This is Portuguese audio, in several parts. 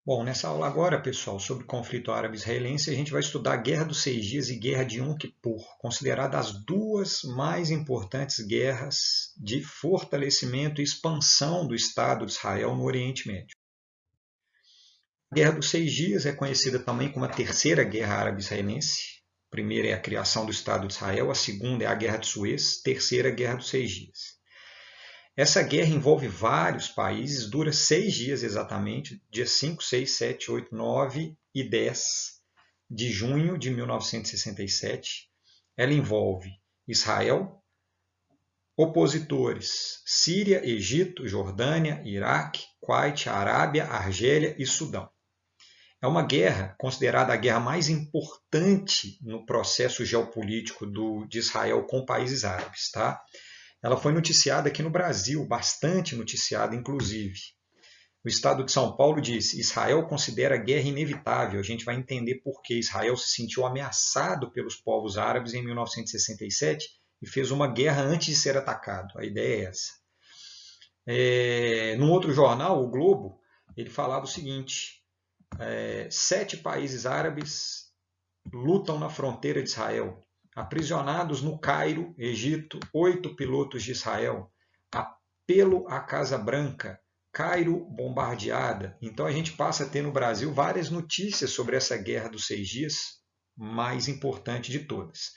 Bom, nessa aula agora, pessoal, sobre o conflito árabe-israelense, a gente vai estudar a Guerra dos Seis Dias e Guerra de Yom Kippur, consideradas as duas mais importantes guerras de fortalecimento e expansão do Estado de Israel no Oriente Médio. A Guerra dos Seis Dias é conhecida também como a Terceira Guerra Árabe-Israelense. A primeira é a criação do Estado de Israel, a segunda é a Guerra de Suez, terceira Guerra dos Seis Dias. Essa guerra envolve vários países, dura 6 dias exatamente, dias 5, 6, 7, 8, 9 e 10 de junho de 1967. Ela envolve Israel, opositores Síria, Egito, Jordânia, Iraque, Kuwait, Arábia, Argélia e Sudão. É uma guerra considerada a guerra mais importante no processo geopolítico de Israel com países árabes, tá? Ela foi noticiada aqui no Brasil, bastante noticiada, inclusive. O Estado de São Paulo disse: Israel considera a guerra inevitável. A gente vai entender por que Israel se sentiu ameaçado pelos povos árabes em 1967 e fez uma guerra antes de ser atacado. A ideia é essa. Num outro jornal, o Globo, ele falava o seguinte: 7 países árabes lutam na fronteira de Israel. Aprisionados no Cairo, Egito, 8 pilotos de Israel. Apelo à Casa Branca, Cairo bombardeada. Então a gente passa a ter no Brasil várias notícias sobre essa guerra dos 6 dias, mais importante de todas.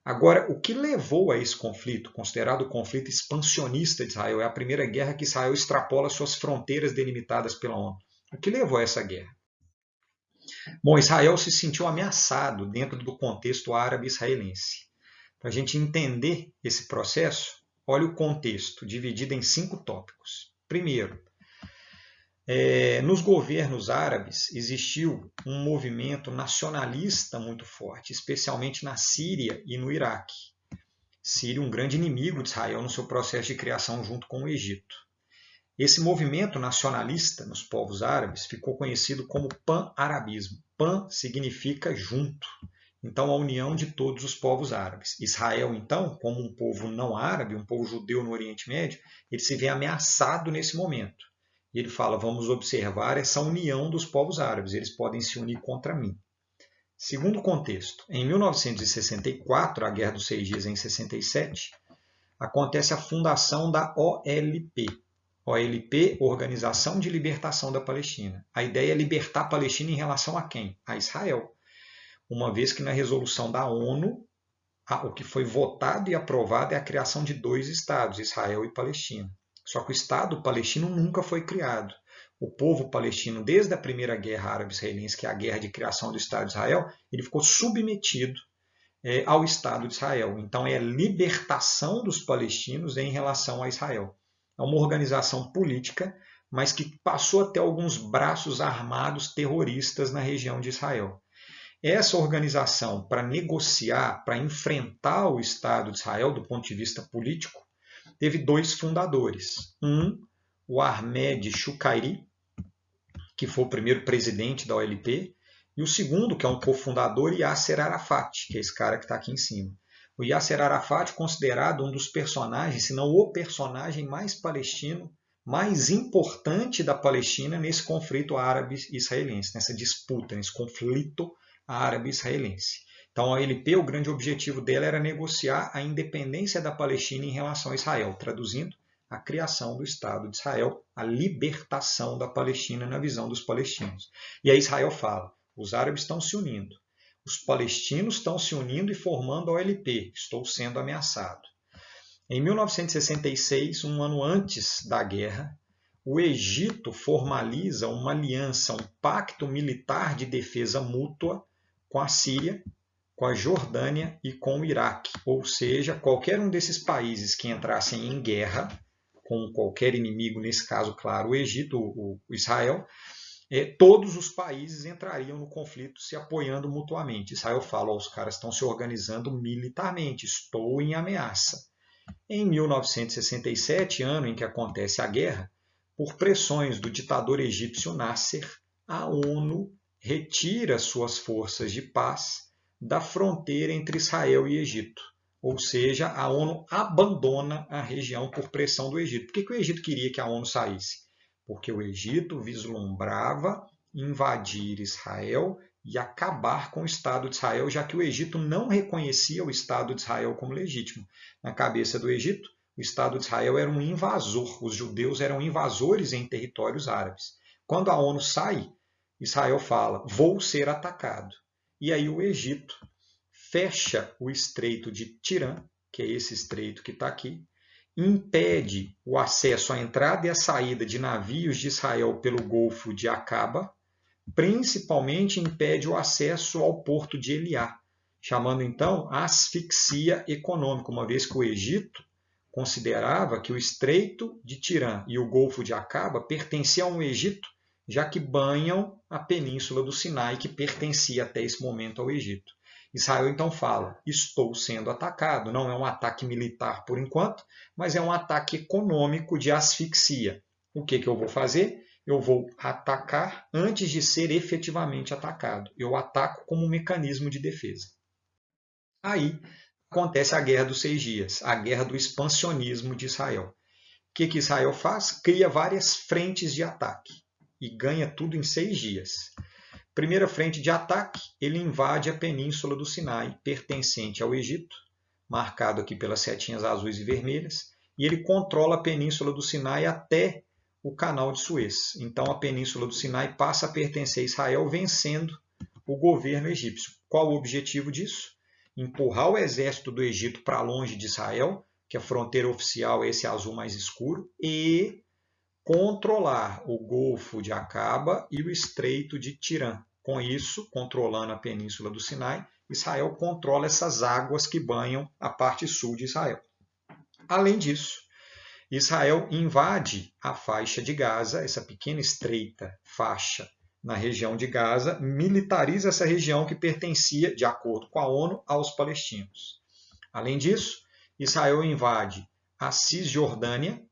Agora, o que levou a esse conflito, considerado o conflito expansionista de Israel, é a primeira guerra que Israel extrapola suas fronteiras delimitadas pela ONU. O que levou a essa guerra? Bom, Israel se sentiu ameaçado dentro do contexto árabe-israelense. Para a gente entender esse processo, olha o contexto, dividido em 5 tópicos. Primeiro, nos governos árabes existiu um movimento nacionalista muito forte, especialmente na Síria e no Iraque. Síria, um grande inimigo de Israel no seu processo de criação junto com o Egito. Esse movimento nacionalista nos povos árabes ficou conhecido como pan-arabismo. Pan significa junto. Então, a união de todos os povos árabes. Israel, então, como um povo não árabe, um povo judeu no Oriente Médio, ele se vê ameaçado nesse momento. E ele fala: vamos observar essa união dos povos árabes, eles podem se unir contra mim. Segundo contexto, em 1964, a Guerra dos Seis Dias em 67, acontece a fundação da OLP. OLP, Organização de Libertação da Palestina. A ideia é libertar a Palestina em relação a quem? A Israel. Uma vez que na resolução da ONU, o que foi votado e aprovado é a criação de 2 estados, Israel e Palestina. Só que o Estado palestino nunca foi criado. O povo palestino, desde a primeira guerra árabe-israelense, que é a guerra de criação do Estado de Israel, ele ficou submetido ao Estado de Israel. Então é a libertação dos palestinos em relação a Israel. É uma organização política, mas que passou a ter alguns braços armados terroristas na região de Israel. Essa organização, para negociar, para enfrentar o Estado de Israel do ponto de vista político, teve 2 fundadores. O Ahmed Shukairi, que foi o primeiro presidente da OLP, e o segundo, que é um cofundador, Yasser Arafat, que é esse cara que está aqui em cima. O Yasser Arafat é considerado um dos personagens, se não o personagem mais palestino, mais importante da Palestina nesse conflito árabe-israelense, nessa disputa, nesse conflito árabe-israelense. Então a OLP, o grande objetivo dela era negociar a independência da Palestina em relação a Israel, traduzindo, a criação do Estado de Israel, a libertação da Palestina na visão dos palestinos. E aí Israel fala: os árabes estão se unindo, os palestinos estão se unindo e formando a OLP, estou sendo ameaçado. Em 1966, um ano antes da guerra, o Egito formaliza uma aliança, um pacto militar de defesa mútua com a Síria, com a Jordânia e com o Iraque. Ou seja, qualquer um desses países que entrassem em guerra com qualquer inimigo, nesse caso, claro, o Egito, o Israel, todos os países entrariam no conflito se apoiando mutuamente. Israel fala: os caras estão se organizando militarmente, estou em ameaça. Em 1967, ano em que acontece a guerra, por pressões do ditador egípcio Nasser, a ONU retira suas forças de paz da fronteira entre Israel e Egito. Ou seja, a ONU abandona a região por pressão do Egito. Por que o Egito queria que a ONU saísse? Porque o Egito vislumbrava invadir Israel e acabar com o Estado de Israel, já que o Egito não reconhecia o Estado de Israel como legítimo. Na cabeça do Egito, o Estado de Israel era um invasor, os judeus eram invasores em territórios árabes. Quando a ONU sai, Israel fala, vou ser atacado. E aí o Egito fecha o estreito de Tirã, que é esse estreito que está aqui, impede o acesso à entrada e à saída de navios de Israel pelo Golfo de Acaba, principalmente impede o acesso ao porto de Eliá, chamando então a asfixia econômica, uma vez que o Egito considerava que o Estreito de Tirã e o Golfo de Acaba pertenciam ao Egito, já que banham a península do Sinai, que pertencia até esse momento ao Egito. Israel então fala, estou sendo atacado, não é um ataque militar por enquanto, mas é um ataque econômico de asfixia. O que eu vou fazer? Eu vou atacar antes de ser efetivamente atacado. Eu ataco como um mecanismo de defesa. Aí acontece a Guerra dos 6 Dias, a guerra do expansionismo de Israel. O que Israel faz? Cria várias frentes de ataque e ganha tudo em 6 dias. Primeira frente de ataque, ele invade a península do Sinai, pertencente ao Egito, marcado aqui pelas setinhas azuis e vermelhas, e ele controla a península do Sinai até o canal de Suez. Então a península do Sinai passa a pertencer a Israel, vencendo o governo egípcio. Qual o objetivo disso? Empurrar o exército do Egito para longe de Israel, que a fronteira oficial é esse azul mais escuro, e controlar o Golfo de Acaba e o Estreito de Tirã. Com isso, controlando a península do Sinai, Israel controla essas águas que banham a parte sul de Israel. Além disso, Israel invade a faixa de Gaza, essa pequena estreita faixa na região de Gaza, militariza essa região que pertencia, de acordo com a ONU, aos palestinos. Além disso, Israel invade a Cisjordânia,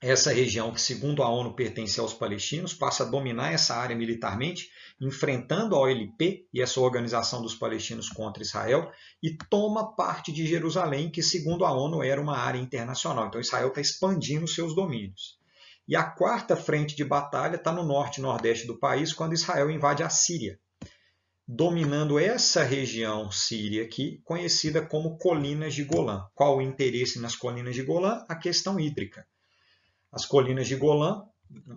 essa região que, segundo a ONU, pertence aos palestinos, passa a dominar essa área militarmente, enfrentando a OLP e essa organização dos palestinos contra Israel, e toma parte de Jerusalém, que, segundo a ONU, era uma área internacional. Então, Israel está expandindo seus domínios. E a quarta frente de batalha está no norte e nordeste do país, quando Israel invade a Síria, dominando essa região síria aqui, conhecida como Colinas de Golã. Qual o interesse nas Colinas de Golã? A questão hídrica. As colinas de Golã,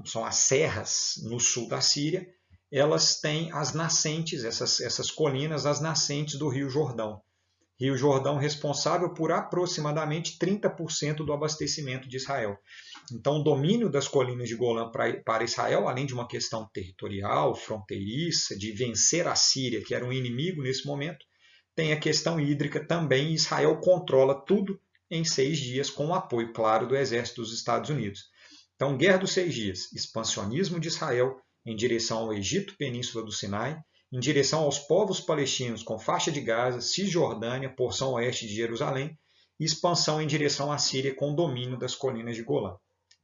são as serras no sul da Síria, elas têm as nascentes, essas colinas, as nascentes do Rio Jordão. Rio Jordão responsável por aproximadamente 30% do abastecimento de Israel. Então, o domínio das colinas de Golã para Israel, além de uma questão territorial, fronteiriça, de vencer a Síria, que era um inimigo nesse momento, tem a questão hídrica também. Israel controla tudo em 6 dias, com o apoio, claro, do exército dos Estados Unidos. Então, Guerra dos 6 Dias, expansionismo de Israel em direção ao Egito, Península do Sinai, em direção aos povos palestinos com faixa de Gaza, Cisjordânia, porção oeste de Jerusalém, e expansão em direção à Síria com domínio das colinas de Golã.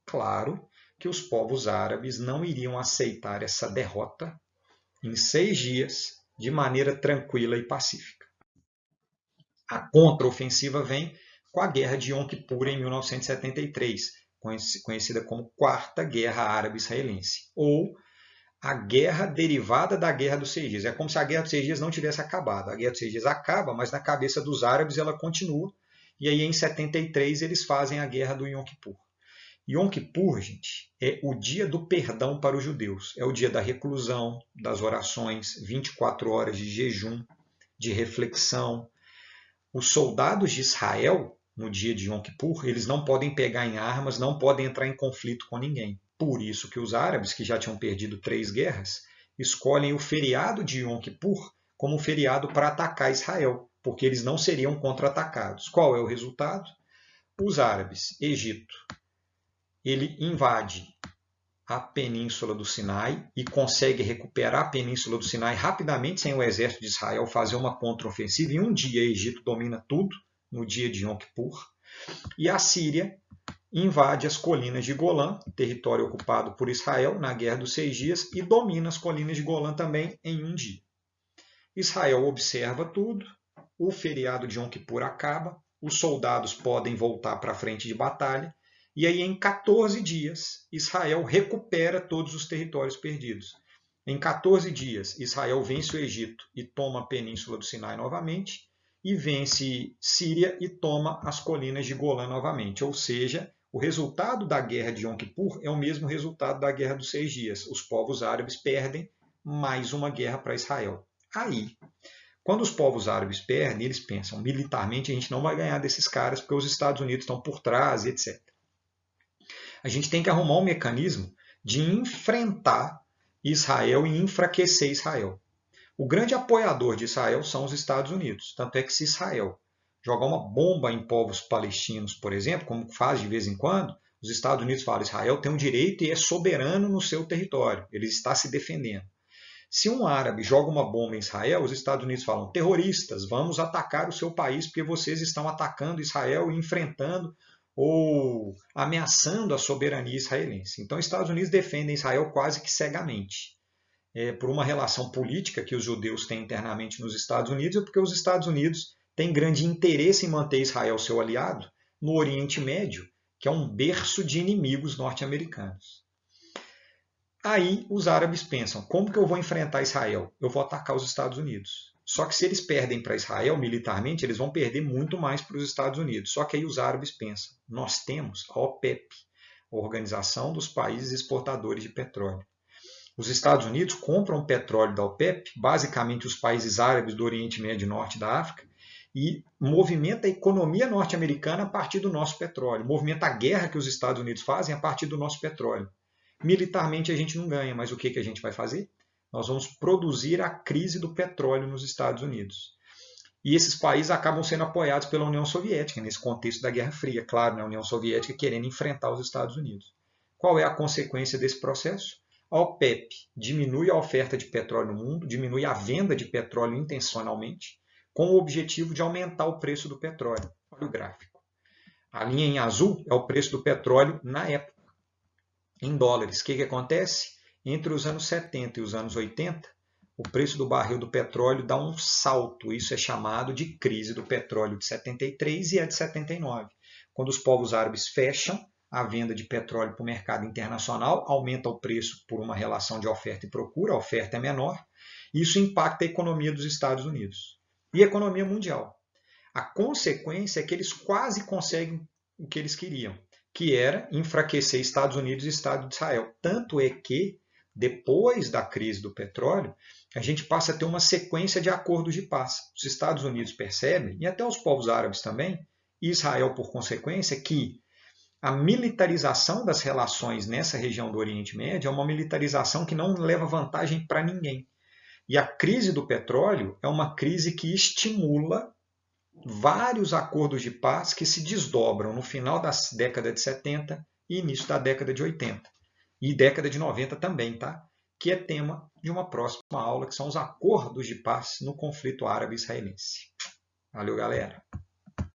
Claro que os povos árabes não iriam aceitar essa derrota em 6 dias de maneira tranquila e pacífica. A contraofensiva vem com a Guerra de Yom Kippur em 1973, conhecida como Quarta Guerra Árabe-Israelense, ou a guerra derivada da Guerra dos 6 Dias. É como se a Guerra dos 6 Dias não tivesse acabado. A Guerra dos 6 Dias acaba, mas na cabeça dos árabes ela continua. E aí em 73 eles fazem a Guerra do Yom Kippur. Yom Kippur, gente, é o dia do perdão para os judeus. É o dia da reclusão, das orações, 24 horas de jejum, de reflexão. Os soldados de Israel, no dia de Yom Kippur, eles não podem pegar em armas, não podem entrar em conflito com ninguém. Por isso que os árabes, que já tinham perdido 3 guerras, escolhem o feriado de Yom Kippur como feriado para atacar Israel, porque eles não seriam contra-atacados. Qual é o resultado? Os árabes, Egito, ele invade a península do Sinai e consegue recuperar a península do Sinai rapidamente, sem o exército de Israel fazer uma contraofensiva. Em um dia, o Egito domina tudo, no dia de Yom Kippur. E a Síria invade as colinas de Golã, território ocupado por Israel na Guerra dos 6 Dias, e domina as colinas de Golã também em um dia. Israel observa tudo, o feriado de Yom Kippur acaba, os soldados podem voltar para a frente de batalha, e aí em 14 dias Israel recupera todos os territórios perdidos. Em 14 dias, Israel vence o Egito e toma a península do Sinai novamente, e vence Síria e toma as colinas de Golã novamente. Ou seja, o resultado da guerra de Yom Kippur é o mesmo resultado da guerra dos 6 dias. Os povos árabes perdem mais uma guerra para Israel. Aí, quando os povos árabes perdem, eles pensam, militarmente a gente não vai ganhar desses caras porque os Estados Unidos estão por trás, etc. A gente tem que arrumar um mecanismo de enfrentar Israel e enfraquecer Israel. O grande apoiador de Israel são os Estados Unidos. Tanto é que se Israel jogar uma bomba em povos palestinos, por exemplo, como faz de vez em quando, os Estados Unidos falam: Israel tem um direito e é soberano no seu território, ele está se defendendo. Se um árabe joga uma bomba em Israel, os Estados Unidos falam: terroristas, vamos atacar o seu país porque vocês estão atacando Israel e enfrentando ou ameaçando a soberania israelense. Então, os Estados Unidos defendem Israel quase que cegamente. Por uma relação política que os judeus têm internamente nos Estados Unidos, ou porque os Estados Unidos têm grande interesse em manter Israel seu aliado no Oriente Médio, que é um berço de inimigos norte-americanos. Aí os árabes pensam, como que eu vou enfrentar Israel? Eu vou atacar os Estados Unidos. Só que se eles perdem para Israel militarmente, eles vão perder muito mais para os Estados Unidos. Só que aí os árabes pensam, nós temos a OPEP, a Organização dos Países Exportadores de Petróleo. Os Estados Unidos compram petróleo da OPEP, basicamente os países árabes do Oriente Médio e Norte da África, e movimenta a economia norte-americana a partir do nosso petróleo. Movimenta a guerra que os Estados Unidos fazem a partir do nosso petróleo. Militarmente a gente não ganha, mas o que a gente vai fazer? Nós vamos produzir a crise do petróleo nos Estados Unidos. E esses países acabam sendo apoiados pela União Soviética, nesse contexto da Guerra Fria, claro, né? A União Soviética querendo enfrentar os Estados Unidos. Qual é a consequência desse processo? A OPEP diminui a oferta de petróleo no mundo, diminui a venda de petróleo intencionalmente, com o objetivo de aumentar o preço do petróleo. Olha o gráfico. A linha em azul é o preço do petróleo na época, em dólares. O que acontece? Entre os anos 70 e os anos 80, o preço do barril do petróleo dá um salto. Isso é chamado de crise do petróleo de 73 e a de 79. Quando os povos árabes fecham a venda de petróleo para o mercado internacional, aumenta o preço por uma relação de oferta e procura, a oferta é menor, e isso impacta a economia dos Estados Unidos e a economia mundial. A consequência é que eles quase conseguem o que eles queriam, que era enfraquecer Estados Unidos e Estado de Israel. Tanto é que, depois da crise do petróleo, a gente passa a ter uma sequência de acordos de paz. Os Estados Unidos percebem, e até os povos árabes também, e Israel por consequência, que a militarização das relações nessa região do Oriente Médio é uma militarização que não leva vantagem para ninguém. E a crise do petróleo é uma crise que estimula vários acordos de paz que se desdobram no final da década de 70 e início da década de 80. E década de 90 também, tá? Que é tema de uma próxima aula, que são os acordos de paz no conflito árabe-israelense. Valeu, galera!